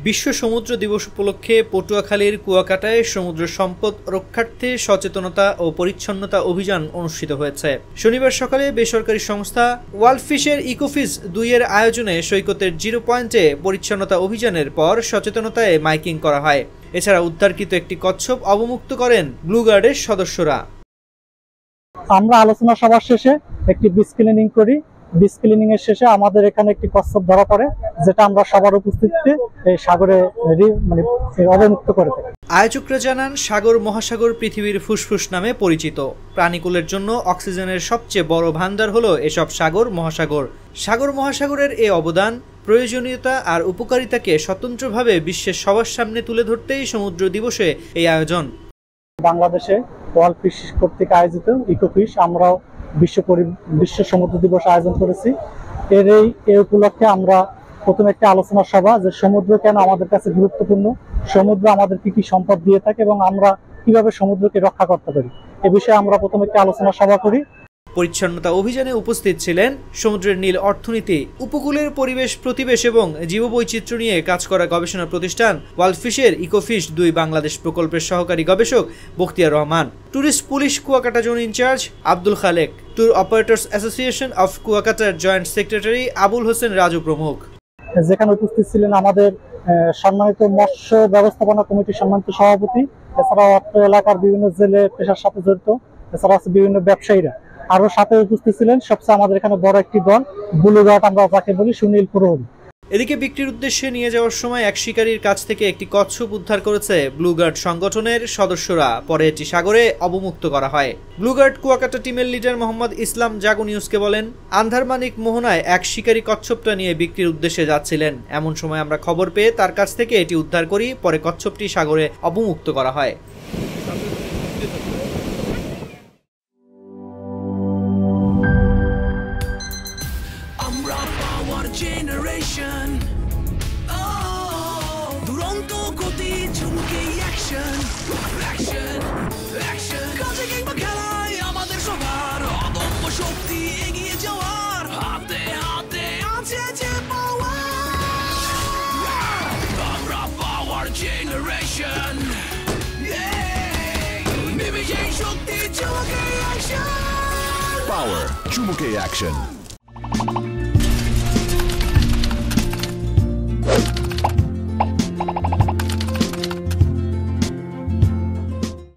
বিশ্ব সমুদ্র দিবস উপলক্ষে পটুয়াখালীর কুয়াকাটায় সমুদ্র সম্পদ রক্ষার্থে সচেতনতা ও পরিচ্ছন্নতা অভিযান অনুষ্ঠিত হয়েছে। শনিবার সকালে বেসরকারি সংস্থা ওয়ার্ল্ডফিশের ইকোফিশ 2 এর আয়োজনে সৈকতের 0 পয়েন্টে পরিচ্ছন্নতা অভিযানের পর সচেতনতায় মাইকিং করা হয়। এছাড়া উদ্ধারকৃত একটি কচ্ছপ অবমুক্ত করেন ব্লু গার্ডের সদস্যরা। আমরা আলোচনা সভা শেষে একটি বিচ ক্লিনিং করি। বিচ ক্লিনিং এর শেষে আমাদের এখানে একটি কচ্ছপ ধরা পড়ে, যেটা আমরা সবার উপস্থিতিতে এই সাগরে অবমুক্ত করে থাকি। আয়োজকরা জানান, সাগর মহাসাগর পৃথিবীর ফুসফুস নামে পরিচিত। প্রাণীকুলের জন্য অক্সিজেনের সবচেয়ে বড় ভান্ডার হলো এসব সাগর মহাসাগর। সাগর মহাসাগরের এই অবদান, প্রয়োজনীয়তা আর উপকারিতাকে স্বতন্ত্রভাবে বিশ্বের সবার সামনে তুলে ধরতেই সমুদ্র দিবসে এই আয়োজন। বাংলাদেশে ওয়ার্ল্ডফিশ কর্তৃক আয়োজিত ইকোফিশ আমরাও বিশ্ব সমুদ্র দিবস আয়োজন করেছি। এই উপলক্ষে আমরা প্রথমে একটা আলোচনা সভা, যে সমুদ্র কেন আমাদের কাছে গুরুত্বপূর্ণ, সমুদ্র আমাদের কি কি সম্পদ দিয়ে থাকে এবং আমরা কিভাবে সমুদ্রকে রক্ষা করতে পারি, এ বিষয়ে আমরা প্রথমে একটা আলোচনা সভা করি। পরিচ্ছন্নতা অভিযানে উপস্থিত ছিলেন সমুদ্রের নীল অর্থনীতি, উপকূলের পরিবেশ প্রতিবেশ এবং জীববৈচিত্র্য নিয়ে কাজ করা গবেষণা প্রতিষ্ঠান ওয়ার্ল্ডফিশের ইকোফিশ 2 বাংলাদেশ প্রকল্পের সহকারী গবেষক Bakhtiar Rahman, tourist police Kuakata zone in charge Abdul Khalek, tour operators association of কুয়াকাটার জয়েন্ট সেক্রেটারি আবুল হোসেন রাজু প্রমুখ। যেখানে উপস্থিত ছিলেন আমাদের সম্মানিত মৎস্য ব্যবস্থাপনা কমিটির সম্মানিত সভাপতি, এছাড়াও অত্র এলাকার বিভিন্ন জেলে পেশার সাথে জড়িত, এছাড়া আছে বিভিন্ন ব্যবসায়ীরা। আরো সাথে উপস্থিত ছিলেন সবচেয়ে আমাদের এখানে বড় একটি দল, ব্লু গার্ড আমরা যাকে বলি, সুনীল প্রহরী। এদিকে বিক্রির উদ্দেশ্যে নিয়ে যাওয়ার সময় এক শিকারীর কাছ থেকে একটি কচ্ছপ উদ্ধার করেছে ব্লু গার্ড সংগঠনের সদস্যরা। পরে এটি সাগরে অবমুক্ত করা হয়। ব্লু গার্ড কুয়াকাটা টিমের লিডার মোহাম্মদ ইসলাম জাগো নিউজকে বলেন, আন্ধারমানিক মোহনায় এক শিকারী কচ্ছপটা নিয়ে বিক্রির উদ্দেশ্যে যাচ্ছিলেন। এমন সময় আমরা খবর পেয়ে তার কাছ থেকে এটি উদ্ধার করি। পরে কচ্ছপটি সাগরে অবমুক্ত করা হয়। Generation, oh, দুরন্ত গতি ঝুমুকে অ্যাকশন, অ্যাকশন, অ্যাকশন, কাজে কিংবা খেলায় আমাদের সবার অদম্য শক্তি এগিয়ে যাওয়ার, হাতে হাতে আছে যে পাওয়ার, আমরা পাওয়ার জেনারেশন, মিমি সেই শক্তি ঝুমুকে অ্যাকশন, পাওয়ার ঝুমুকে অ্যাকশন।